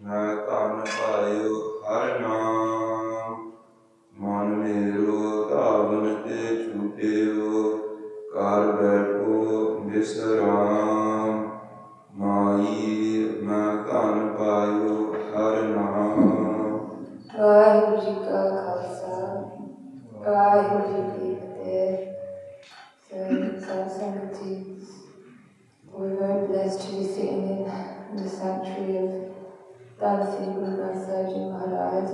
मैं धन पायो हर नाम मन मेरो धावन ते छूटियो कर बैठो विश्राम माई मैं धन पायो हर नाम। वाहिगुरु जी का खालसा वाहिगुरु जी की फतेह। Satsang ji, we're very blessed to be sitting in the sanctuary of Sri Guru Granth Sahib Ji Maharaj.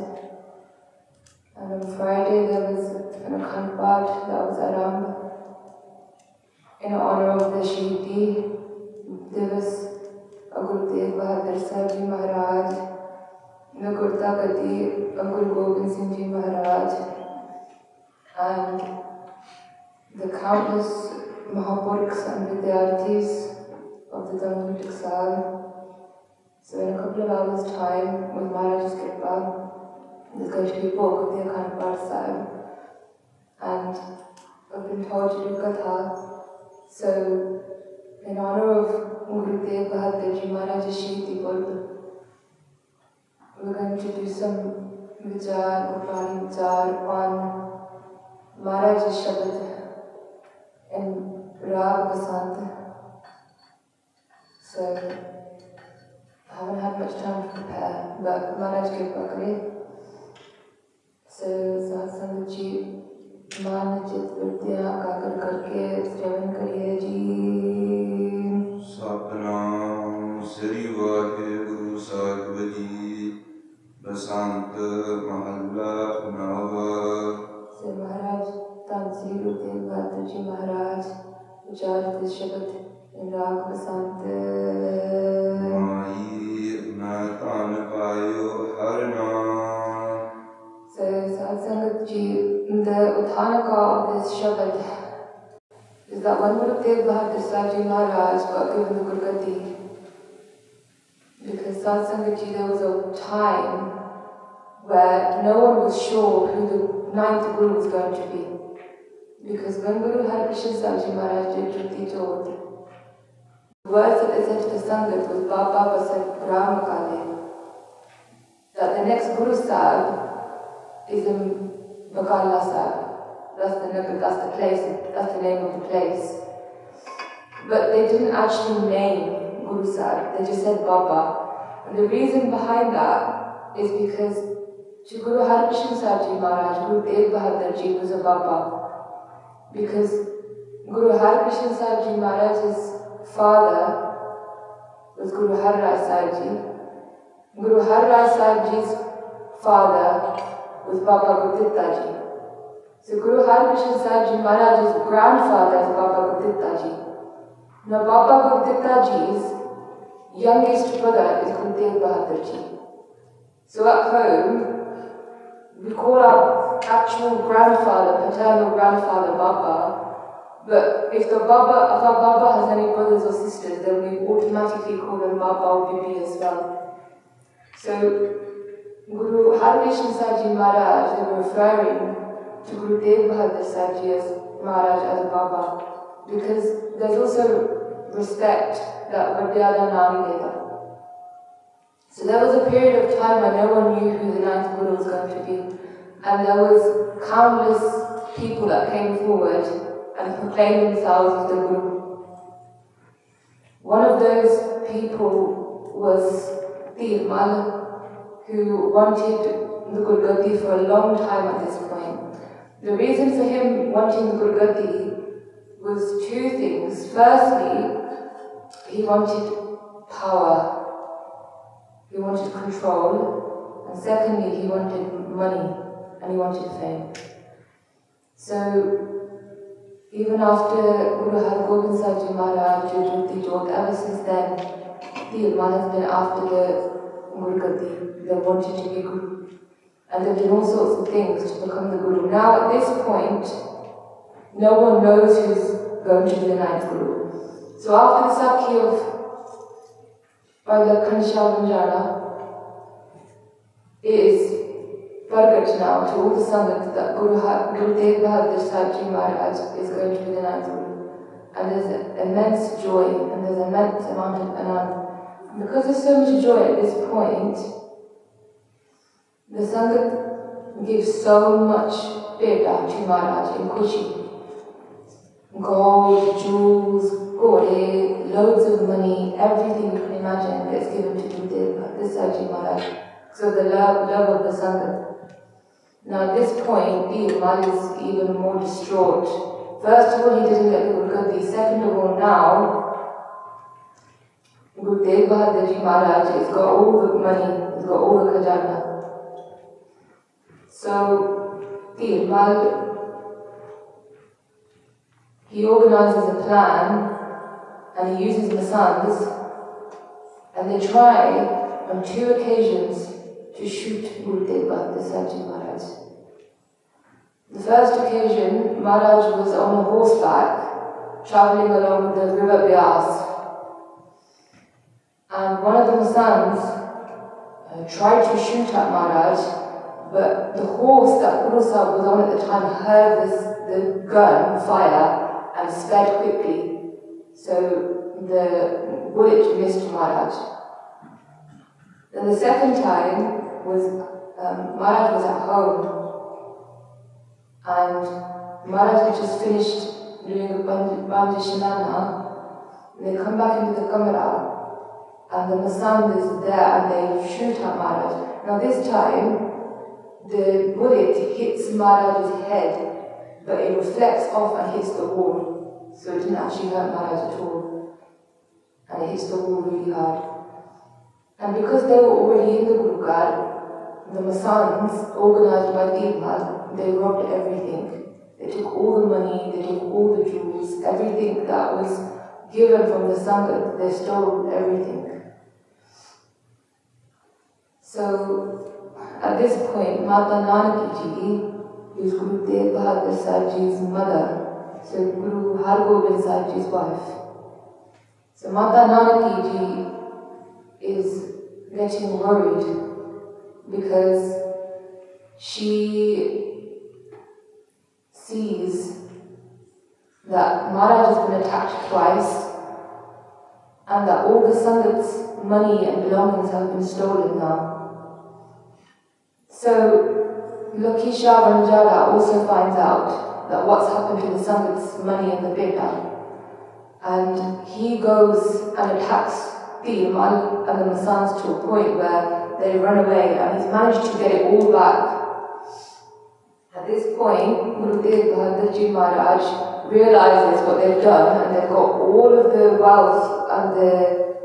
And on Friday there was an Akhand Path that was Aram in honor of the Shahidi Divas of Guru Tegh Bahadur Sahib Ji Maharaj, the Gurta Gati of Guru Gobind Singh Ji Maharaj, and the countless Mahapurkhs and Vidyarthis of the Dhamma Taksal. So in a couple of hours' time, with Maharaj's Kripa, there's going to be a book of the Akhand Path Sahib. And I've been told to do Katha. So in honor of Guru Tegh Bahadur Ji Maharaj's Shahidi Purb, we're going to do some Vichar, Gurbani Vichar on Maharaj's Shabad in Rag Basant. So I haven't had much time to prepare, but Maharaj Kripa Kare. So Satsang ji मान चित वृत्तियाँ एकाग्र करके श्रवण करिए जी। सतनाम श्री वाहिगुरु साहिब जी बसंत महला नवा। से महाराज धन श्री गुरु तेग बहादुर जी महाराज उचारित शब्द इन राग बसंत। माई मैं धन पायो हर नाम। So Satsang ji, the Uttanaka of this Shabad is that when Guru Tegh Bahadur Sahib Ji Maharaj got given the Gurgati, because Satsang ji, there was a time where no one was sure who the ninth Guru was going to be. Because when Guru Harkrishna Sahib Ji Maharaj did Jyoti Jyot, the words that they said to the Sangat was Baba said Ram Kale, that the next Guru Sahib is in Bakala Sahib. That's the place, that's the name of the place. But they didn't actually name Guru Sahib, they just said Baba. And the reason behind that is because to Guru Harkrishna Sahib Ji Maharaj, Guru Tegh Bahadur Ji was a Baba. Because Guru Harkrishna Sahib Ji Maharaj's father was Guru Har Rai Sahib Ji. Guru Har Rai Sahib Ji's father was Baba Gurditta Ji. So Guru Harkrishna Sahib Ji Maharaj's grandfather is Baba Gurditta Ji. Now Baba Gurditta Ji's youngest brother is Guru Tegh Bahadur Ji. So at home, we call our actual grandfather, paternal grandfather Baba, but if our Baba has any brothers or sisters, then we automatically call them Baba or Bibi as well. So Guru Harkrishna Sahib Ji Maharaj, they were referring to Guru Tegh Bahadur Sahib Ji as Maharaj as a Baba, because there's also respect that Vadyada Nami Deva. So there was a period of time when no one knew who the ninth Guru was going to be, and there was countless people that came forward and proclaimed themselves as the Guru. One of those people was Tegh, who wanted the Gurgati for a long time at this point. The reason for him wanting the Gurgati was two things. Firstly, he wanted power, he wanted control, and secondly, he wanted money and he wanted fame. So, even after Guru Har Gobind Sahib Ji Maharaj did Jyoti Jyot, ever since then, Tegh has been after the Gurgati. They wanted to be Guru. And they've done all sorts of things to become the Guru. Now, at this point, no one knows who's going to be the ninth Guru. So after the Sakhi of Khanshavanjana, it is Pragat now to all the Sangat that Guru Tegh Bahadur Sahib Ji Maharaj is going to be the ninth Guru. And there's immense joy and there's immense amount of anand. Because there's so much joy at this point, the Sangat gives so much bheda to Maharaj in Kushi. Gold, jewels, gode, loads of money, everything you can imagine gets given to this Saji Maharaj. So the love of the Sangat. Now at this point, Maharaj is even more distraught. First of all, he didn't get the Gurgaddi. Second of all, now, Guru Tegh Bahadur Ji Maharaj has got all the money, he's got all the khajana. So, Maharaj, he organizes a plan and he uses masans, and they try on 2 occasions to shoot Guru Tegh Bahadur Saji Maharaj. The first occasion, Maharaj was on a horseback travelling along the river Beas, and one of the masans tried to shoot at Maharaj, but the horse that Guru Sahib was on at the time heard the gun fire and sped quickly, so the bullet missed Maharaj. Then the second time was Maharaj was at home, and Maharaj had just finished doing a Bandishanana, and they come back into the kamara, and the masand is there and they shoot at Maharaj. Now this time, the bullet hits Maharaj's head, but it reflects off and hits the wall, so it didn't actually hurt Maharaj at all, and it hits the wall really hard. And because they were already in the Gurukar, the Masans, organized by Tegh, they robbed everything. They took all the money, they took all the jewels, everything that was given from the Sangat, they stole everything. So, at this point, Mata Nanaki Ji, who is Guru Tegh Bahadur Sahib's mother, so Guru Har Gobind Sahib's wife. So Mata Nanaki Ji is getting worried because she sees that Maharaj has been attacked twice and that all the Sangat's money and belongings have been stolen now. So Lakisha Ranjara also finds out that what's happened to the Sangat's money and the beta, and he goes and attacks Tegh and the Masans to a point where they run away, and he's managed to get it all back. At this point, Guru Tegh Bahadur Ji Maharaj realizes what they've done, and they've got all of the wealth and the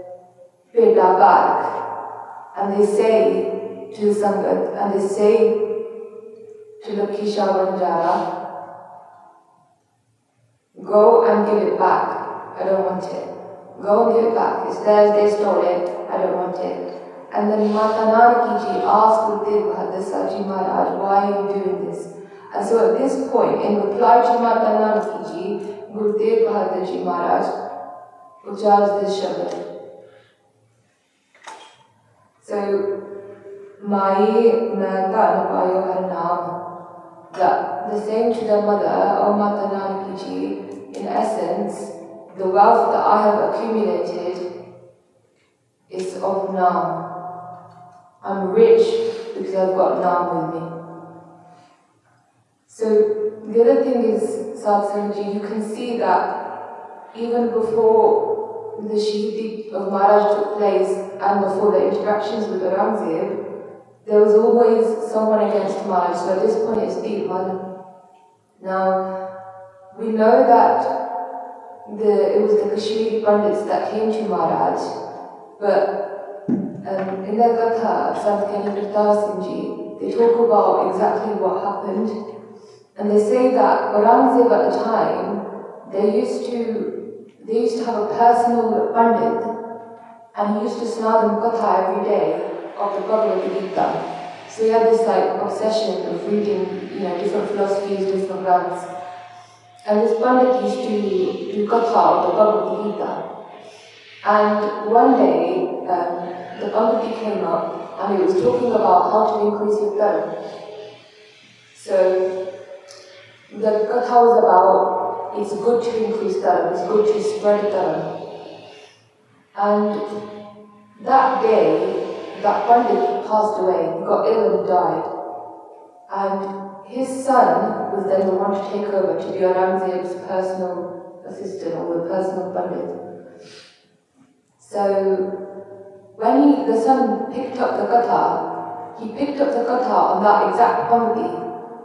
beta back, and they say to the Sangat, and they say to Lakisha Ranjara, go and give it back, I don't want it. Go and give it back, it's theirs, they stole it, I don't want it. And then Mata Nanaki Ji asked Guru Tegh Bahadur Saji Maharaj, why are you doing this? And so at this point, in reply to Mata Nanaki Ji, Guru Tegh Bahadur Ji Maharaj uchars this shabad. So, Mai Mata Napayo Har Naam, that the saying to their mother, O Mata Nanaki Ji, in essence, the wealth that I have accumulated is of Naam. I'm rich because I've got Naam with me. So the other thing is, Satsangji, you can see that even before the Shahidi of Maharaj took place and before the interactions with Aurangzeb, there was always someone against Maharaj. So at this point it's Tegh. Now, we know that it was the Kashmiri Pandits that came to Maharaj, but in their Katha, Sant Kani Kirtar Singh Ji, they talk about exactly what happened, and they say that Aurangzeb at the time, they used to have a personal Pandit, and he used to snarl Katha every day of the Bhagavad Gita. So he had this obsession of reading, different philosophies, different grants. And this Pandit used to do Katha of the Bhagavad Gita. And one day, the Pandit came up and he was talking about how to increase your dharma. So, the Katha was about, it's good to increase dharma, it's good to spread dharma. And that day, that Pandit passed away, he got ill and died. And his son was then the one to take over to be Aurangzeb's personal assistant or the personal Pandit. So when the son picked up the Katha, he picked up the Katha on that exact Pangti.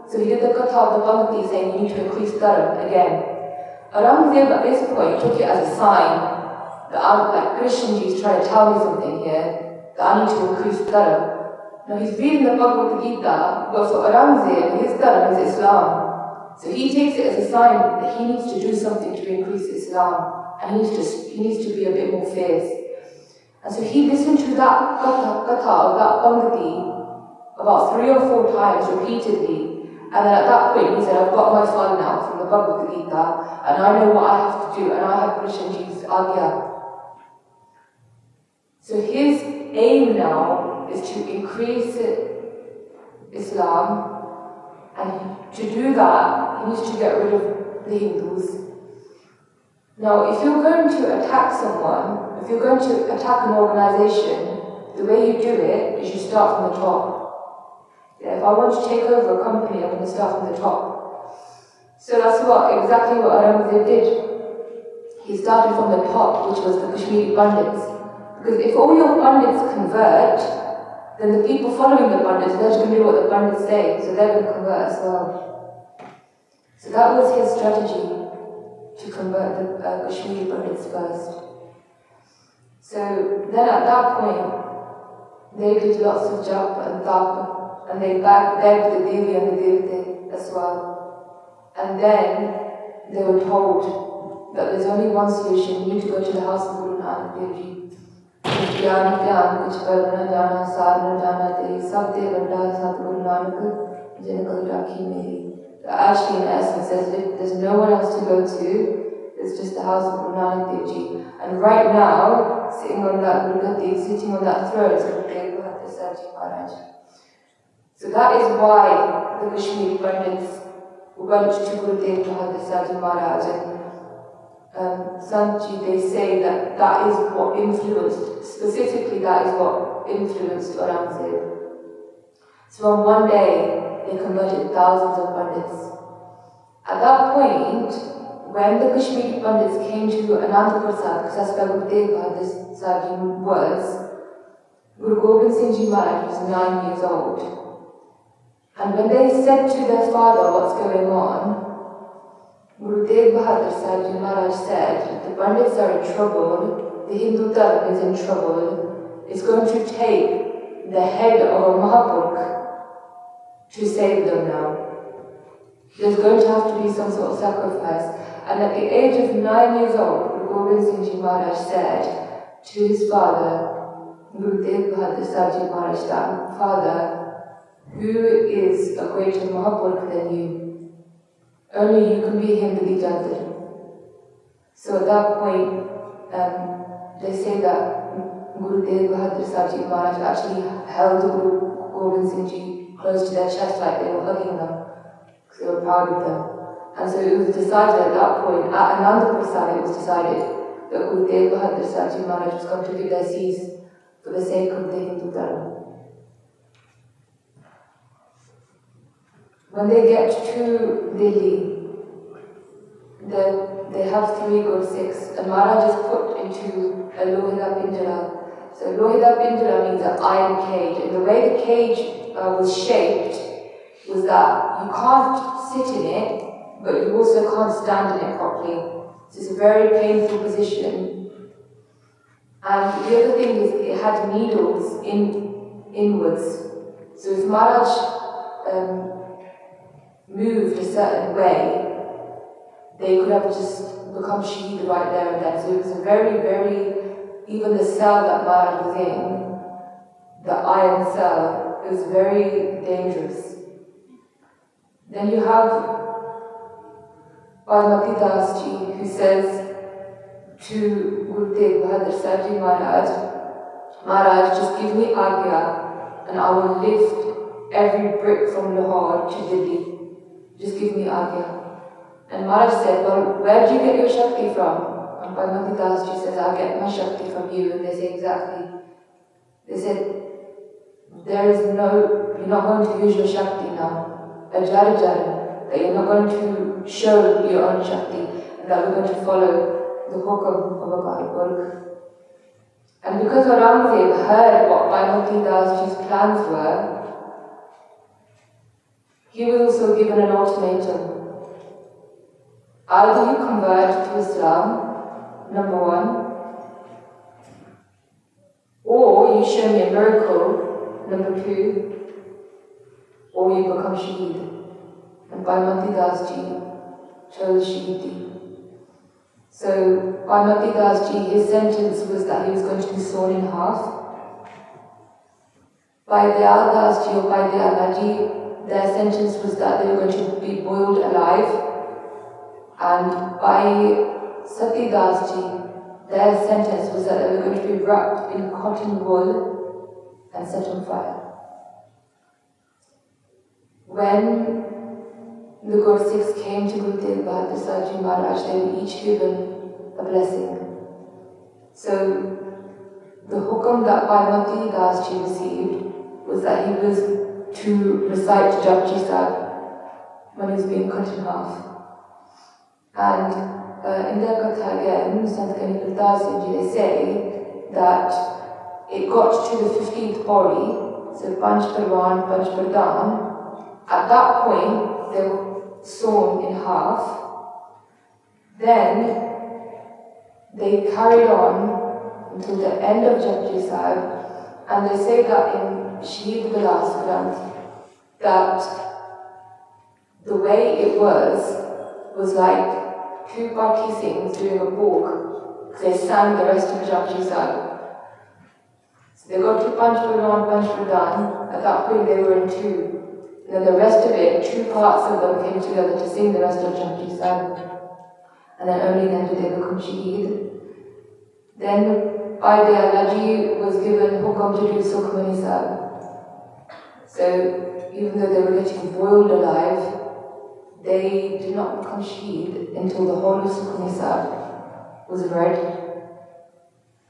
So he did the Katha of the Pangti saying you need to increase Dharam again. Aurangzeb at this point took it as a sign that like Krishnji is trying to tell me something here, that I need to increase Dharam. Now he's reading the Bhagavad Gita, but for Aurangzeb, his Dharam is Islam. So he takes it as a sign that he needs to do something to increase Islam, and he needs to be a bit more fierce. And so he listened to that Katha of that Bhagavad about 3 or 4 times repeatedly. And then at that point he said, I've got my fun now from the Bhagavad Gita, and I know what I have to do, and I have Krishnji's Agya. So his aim now is to increase Islam, and to do that, he needs to get rid of the Hindus. Now, if you're going to attack someone, if you're going to attack an organization, the way you do it is you start from the top. Yeah, if I want to take over a company, I'm going to start from the top. So that's exactly what Aurangzeb did. He started from the top, which was the Kashmiri Pandits. Because if all your Pandits convert, then the people following the Pandits, they're just going to do what the Pandits say, so they're going to convert as well. So that was his strategy, to convert the Kashmiri Pandits first. So then at that point, they did lots of japa and tapa, and they begged the Devi and the Devte as well. And then they were told that there's only one solution, you need to go to the house of Guru Nanak Dev Ji. Actually, in essence, there's no one else to go to, it's just the house of Guru Nanak Dev Ji. And right now, sitting on that throne is Guru Tegh Maharaj. So that is why the Kashmiri Pandits went to Guru Tegh Maharaj, and Santji, they say that that is what influenced, specifically that is what influenced Aurangzeb. So on one day, they converted thousands of Pandits. At that point, when the Kashmiri Pandits came to Anandapur Sahib, because that's where Guru Tegh Sahib was, Guru Gobind Singh Ji Maharaj was 9 years old. And when they said to their father what's going on, Guru Tegh Bahadur Sahib Ji Maharaj said, the Pandits are in trouble, the Hindu Dharma is in trouble, it's going to take the head of a Mahapurkh to save them now. There's going to have to be some sort of sacrifice. And at the age of 9 years old, Guru Gobind Singh Ji Maharaj said to his father, Guru Tegh Bahadur Sahib Ji Maharaj, that Father, who is a greater Mahapurkh than you? Only you can be him, the Jadar. So at that point, they say that Guru Tegh Bahadur Sahib Ji Maharaj actually held Guru Gobind Singh Ji close to their chest like they were hugging them, because they were proud of them. And so it was decided at that point, at Anandapur Sahib, it was decided that Guru Tegh Bahadur Sahib Ji Maharaj was going to give their seas for the sake of the Hindu Dharma. When they get to Delhi, they have 3 Gursikhs, and Maharaj is put into a Lohida Pinjara. So Lohida Pinjara means an iron cage, and the way the cage was shaped was that you can't sit in it, but you also can't stand in it properly. So it's a very painful position. And the other thing is it had needles inwards. So if Maharaj moved a certain way, they could have just become Shahid right there and then. So it was a very, very, even the cell that Maharaj was in, the iron cell, it was very dangerous. Then you have Padmati Das Ji, who says to Guru Tegh Bahadur Sahib Ji Maharaj, Maharaj, just give me Agya and I will lift every brick from Lahore to Delhi. Just give me Agya. And Maharaj said, well, where do you get your Shakti from? Padmati Das Ji says, I get my Shakti from you. And they say, exactly. They said, you're not going to use your Shakti now. That you're not going to show your own Shakti, and that we're going to follow the hukam of a Bahadur. And because Aurangzeb heard what Bhai Das Ji's plans were, he was also given an ultimatum. Either you convert to Islam, number one, or you show me a miracle, number two, or you become Shaheed. And Bhai Das Ji chose Shaheedi. So Bhai Das Ji, his sentence was that he was going to be sawn in half. Bhai Dayal Das Ji or Bhai Dayal Ji, their sentence was that they were going to be boiled alive. And Bhai Sati Das Ji, their sentence was that they were going to be wrapped in cotton wool and set on fire. When the Gursikhs came to Guru Tegh Bahadur Ji Maharaj, they were each given a blessing. So the hukam that Bhai Das Ji received was that he was to recite Japji Sahib when he was being cut in half. And in their Katha again, Sant Kani Kartar Singh Ji, they say that it got to the 15th Pauri, so Panch Parwan, Panch Pradhan. At that point, they were sawn in half. Then they carried on until the end of Japji Sahib, and they say that in Shaheed Vilas Granth, that the way it was like two party sings doing a book, because they sang the rest of Japji Sahib. So they got to Panch Pradhan, Panch Pradhan. At that point, they were in two. And then the rest of it, two parts of them came together to sing the rest of Japji Sahib. And then only then did they become Shaheed. Then Bhai Dayal Ji was given hukam to do Sukhmani Sahib. So even though they were getting boiled alive, they did not become Shaheed until the whole of Sukhmani Sahib was read.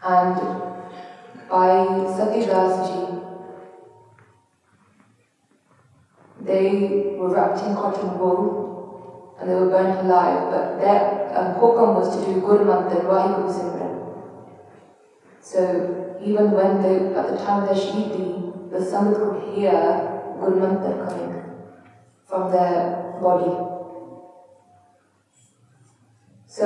And by Sati Das Ji, they were wrapped in cotton wool and they were burnt alive, but their hukam was to do Guru Mantra, Vaheguru Simran. So even when they, at the time of their Shaheedi, the Sangat could hear Guru Mantra coming from their body. So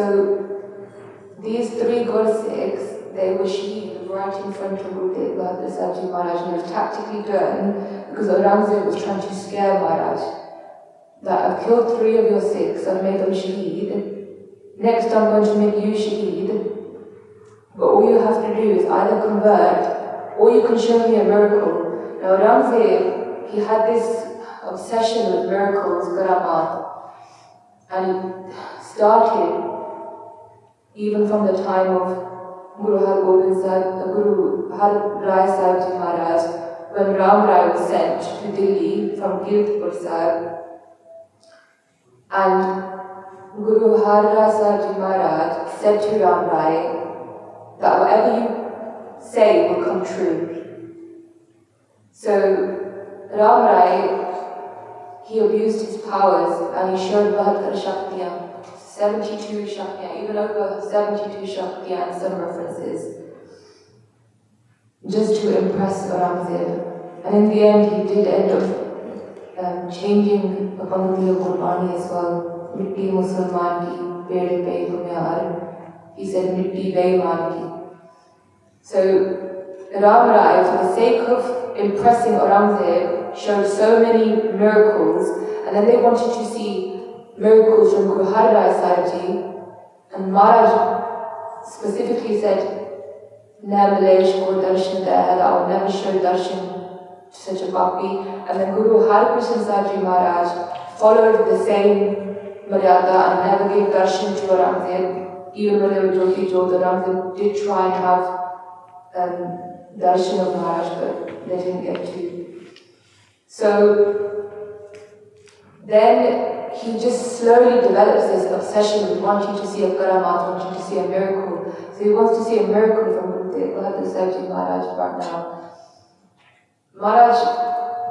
these three Gursikhs, they were Shaheed right in front of Guru Tegh Bahadur Ji Maharaj, and it was tactically done because Aurangzeb was trying to scare Maharaj that I've killed 3 of your Sikhs and made them Shaheed. Next I'm going to make you Shaheed. But all you have to do is either convert or you can show me a miracle. Now Aurangzeb, he had this obsession with miracles, karamat, and it started even from the time of Guru Har Gobind Sahib, Guru Har Rai Sahib Ji Maharaj, when Ram Rai was sent to Delhi from Kirtpur Sahib. And Guru Har Rai Sahib Ji Maharaj said to Ram Rai that whatever you say will come true. So Ram Rai, he abused his powers and he showed Bahadur Shaktiyan, 72 Shaktiyan, even over 72 Shaktiyan in some references, just to impress Aurangzeb. And in the end, he did end up changing the Pangti of Qurbani as well. Mitti Musalman ki, Pede Pe Kumyar. He said Mitti Beiman ki. So Ram Rai, for the sake of impressing Aurangzeb, showed so many miracles, and then they wanted to see miracles from Guru Har Rai Sahib Ji, and Maharaj specifically said, "Na Malesh Kor Darshan that I will never show darshan to such a papi." And then Guru Har Krishna Sahib Ji Maharaj followed the same maryada and never gave darshan to Aurangzeb, even when they were Jyoti Jyot. Aurangzeb did try and have darshan of Maharaj, but they didn't get to. So then he just slowly develops this obsession with wanting to see a karamat, wanting to see a miracle. So he wants to see a miracle from Guru Tegh Bahadur Sahib Ji Maharaj right now. Maharaj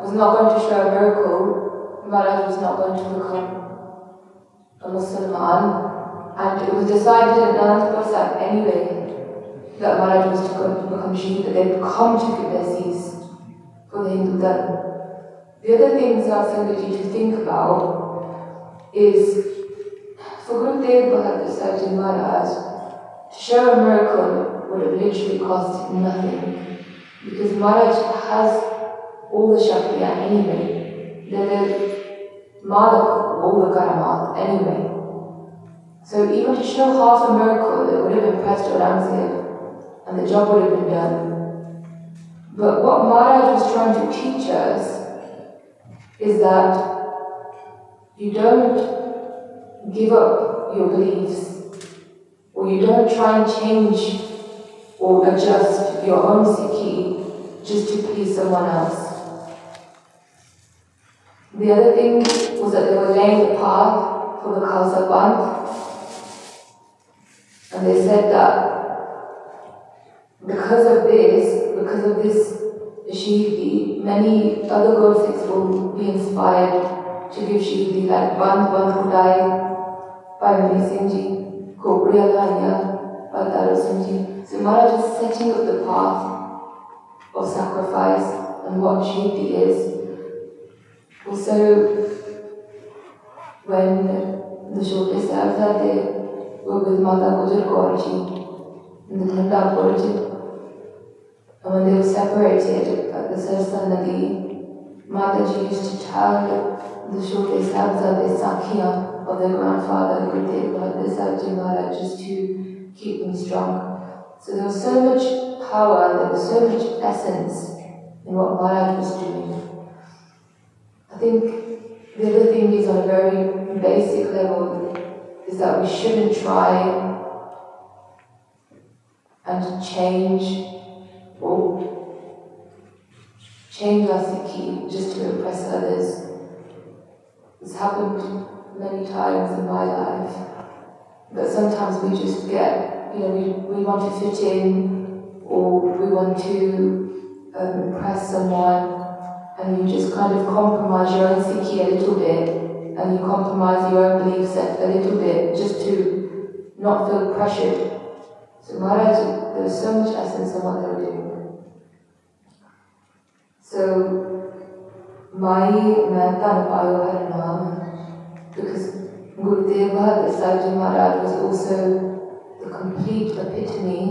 was not going to show a miracle, Maharaj was not going to become a Muslim, and it was decided in Anandapur anyway that Maharaj was going to become Shahid, that they would come to give their seas for the Hindu Dharma. The other things I've Sangaji to think about is for Guru Tegh Bahadur Sahib Maharaj to show a miracle would have literally cost nothing, because Maharaj has all the Shakti anyway. They're the Malak of all the Karamat anyway. So even to show half a miracle, it would have impressed Aurangzeb and the job would have been done. But what Maharaj was trying to teach us is that you don't give up your beliefs, or you don't try and change or adjust your own Sikhi just to please someone else. The other thing was that they were laying the path for the Khalsa Panth, and they said that because of this Shahidi, many other Gursikhs will be inspired to give Shahidi, like Bandh Kudai by Mani Singh Ji, Kopriya Lanya by Taro Singh Ji. So Maharaj is setting up the path of sacrifice and what Shahidi is. Also, when the Shote Sahibzade were with Mata Gujar Kaur Ji in the Thanda Purji, and when they were separated at the Sarsa Nadi, Mataji used to tell the Shote Sahibzade Sakhiya of their grandfather, Guru Tegh Bahadur Sahib Maharaj, just to keep them strong. So there was so much power, there was so much essence in what Maharaj was doing. I think the other thing is, on a very basic level, is that we shouldn't try and change our Sikhi just to impress others. It's happened many times in my life, but sometimes we just get, we want to fit in, or we want to impress someone, and you just kind of compromise your own Sikhi a little bit, and you compromise your own belief set a little bit just to not feel pressured. So Maharaj, there was so much essence in what they were doing. So, my Mehta Payo Har Naam, because Guru Tegh Bahadur Sahib Maharaj was also the complete epitome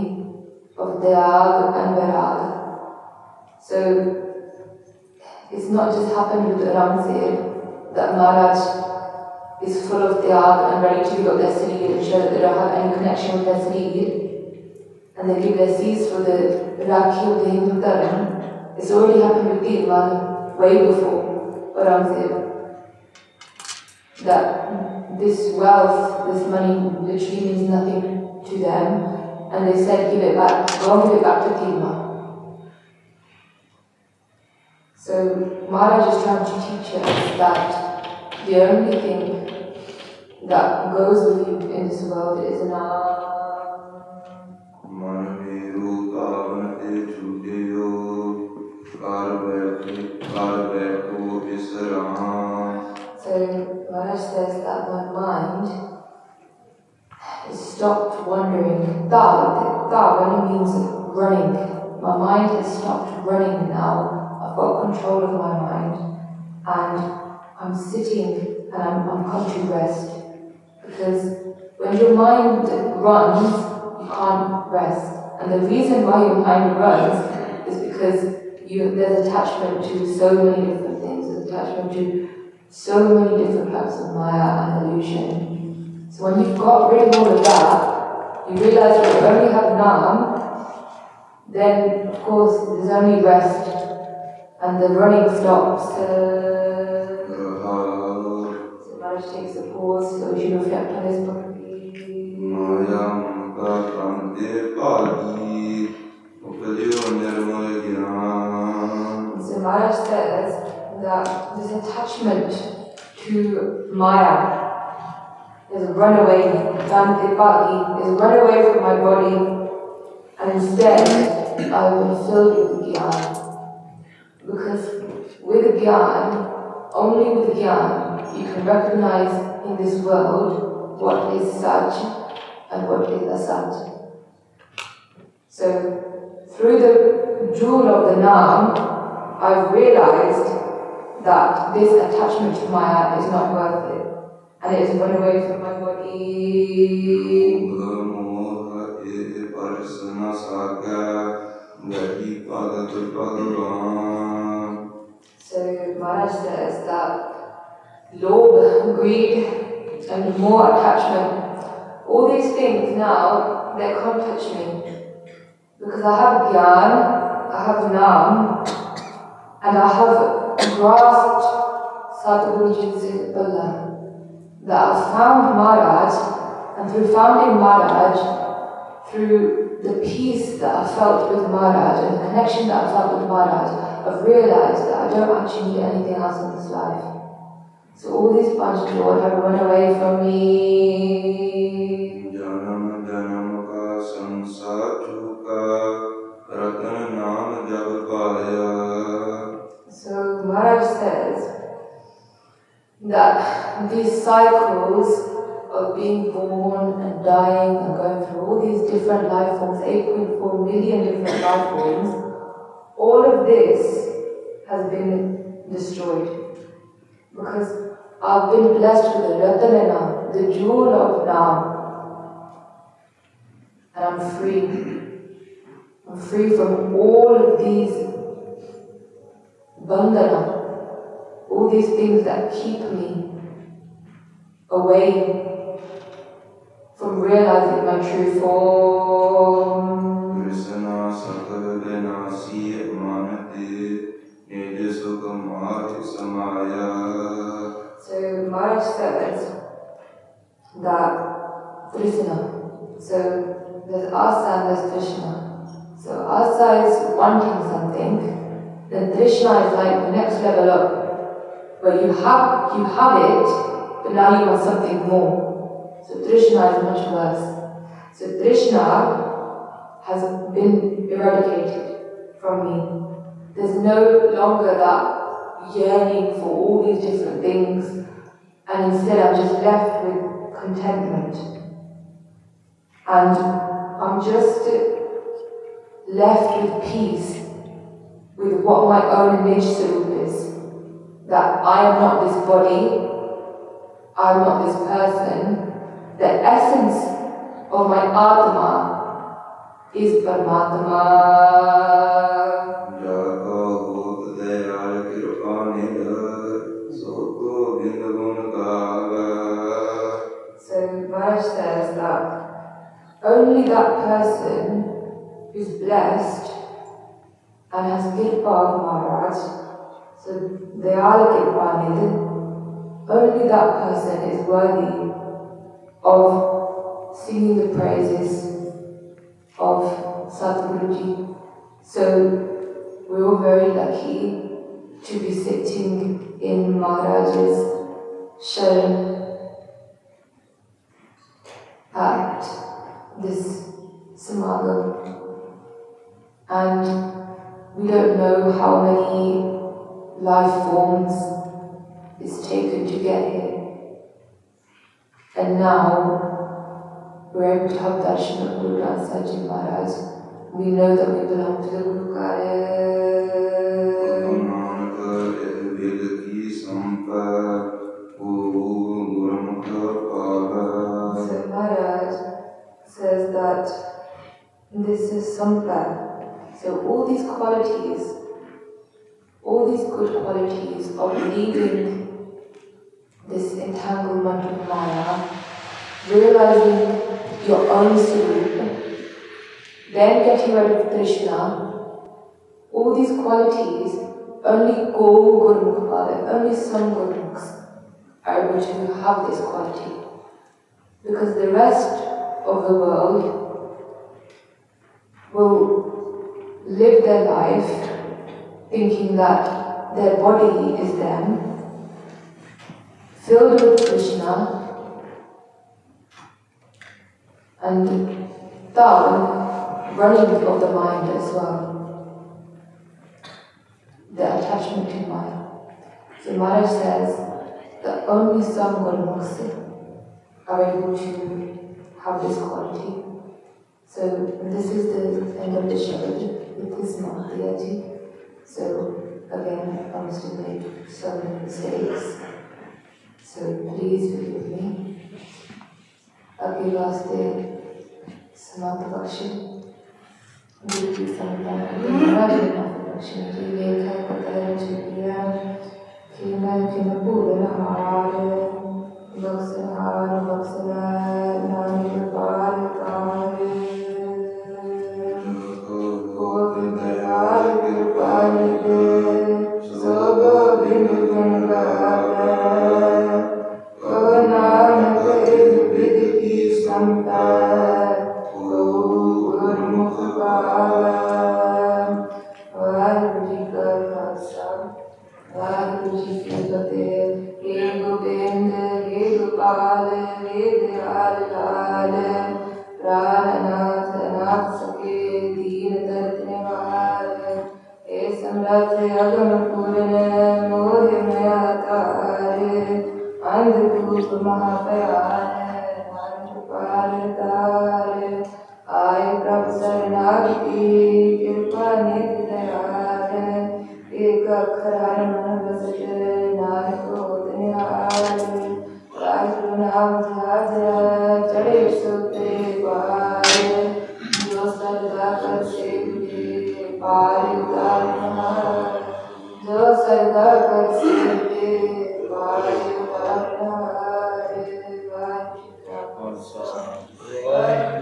of Tyag and Vairag. So, it's not just happened with Aurangzeb that Maharaj is full of Tyag and ready to give up their Sareer and show that they don't have any connection with their Sareer, and they give their seas for the Rakhi of the Hindu Dharma. It's already happened with Tegh Bahadur way before Aurangzeb. That this wealth, this money literally means nothing to them, and they said, give it back, go and give it back to Tegh Bahadur. So Maharaj is trying to teach us that the only thing that goes with you in this world is Naam. So Maharaj says that my mind has stopped wandering. Da only means running. My mind has stopped running now. I've got control of my mind, and I'm sitting and I'm come to rest. Because when your mind runs, you can't rest. And the reason why your mind runs is because there's attachment to so many different things. There's attachment to so many different types of Maya and illusion. So when you've got rid of all of that, you realize that you only have Naam, then of course there's only rest, and the running stops. So Maharaj takes a pause, so we should reflect on this properly. So Maharaj says that this attachment to Maya is a runaway, is a runaway from my body, and instead I will be filled with Gyan. Because with Gyan, only with Gyan, you can recognize in this world what is Saj and what is Asaj. So, through the jewel of the Naam, I've realized that this attachment to Maya is not worth it. And it has run away from my body. So Maharaj says that lobh, greed, and more attachment, all these things now, they can't touch me. Because I have Gyan, I have Naam, and I have grasped Sadhguruji's Bala. That I found Maharaj, and through finding Maharaj, through the peace that I felt with Maharaj and the connection that I felt with Maharaj, I've realized that I don't actually need anything else in this life. So all these bunch of joy have run away from me. So Maharaj says that these cycles of being born and dying and going through all these different life forms, 8.4 million different life forms, all of this has been destroyed. Because I've been blessed with the Ratanana, the jewel of Naam, and I'm free. I'm free from all of these bandhana, all these things that keep me away from realizing my true form. So Maharaj says that Trishna, so there's Asa and there's Trishna. So Asa is wanting something, then Trishna is like the next level up. But you have it, but now you want something more. So Trishna is much worse. So Trishna has been eradicated from me. There's no longer that yearning for all these different things, and instead I'm just left with contentment. And I'm just left with peace, with what my own niche swarup is. That I am not this body, I am not this person. The essence of my Atma is Paramatma. So Maharaj says that only that person who's blessed and has Kirpa of Maharaj, so they are Kirpanid, only that person is worthy of singing the praises of Sadhguruji. So we're all very lucky to be sitting in Maharaj's sharan at this samagam. And we don't know how many life forms is taken to get here. And now we're able to have darshan of Guru Granth Sahib Ji Maharaj. We know that we belong to the Guru Karya. So Maharaj says that this is Sampad. So all these qualities, all these good qualities of leaving this entanglement of Maya, realizing your own swarup, then getting rid of Krishna, all these qualities, only Gurmukh Pada, only some Gurmukhs are able to have this quality. Because the rest of the world will live their life thinking that their body is them, filled with Krishna, and thought running of the mind as well. the attachment to Maya. So Maharaj says, the only some Gurmukhs are able to have this quality. So this is the end of the Shabad with this Mahdiyaji. So again, I must have made so many mistakes. So please forgive me. Aage vaste Samata Bakshi. Guru ki Samata Maharaj ne Bakshi ji lekha pataya chiya कि मैं किन पूरनहार बक्सनहार बक्सना नानी कृपाल car गोविंदयाल कृपाल दे सो गोविंद गुणगार को Nanak with की संपत को गुरमुख पावा वाहिगुरु जी का खालसा वाहिगुरु जी की फतेह। हे गोबिंद हे गोपाल हे दयाल लाल प्राणनाथ नाथ सके दीन दर्द निवार हे समर्थ अगम पूर्ण मोह मया तार अंधकूप महाभयान नाम कृपाल तार आय प्रभु शरणागति कृपा निधि दयाल एक अक्षर हर मन बसत नानक होत निहाल वाहिगुरु नाम जहाज चढ़े सुते पार जो सरदा कर सेवते पार उतार नहार जो सरदा कर सेवते पार उतार नहार वाहिगुरु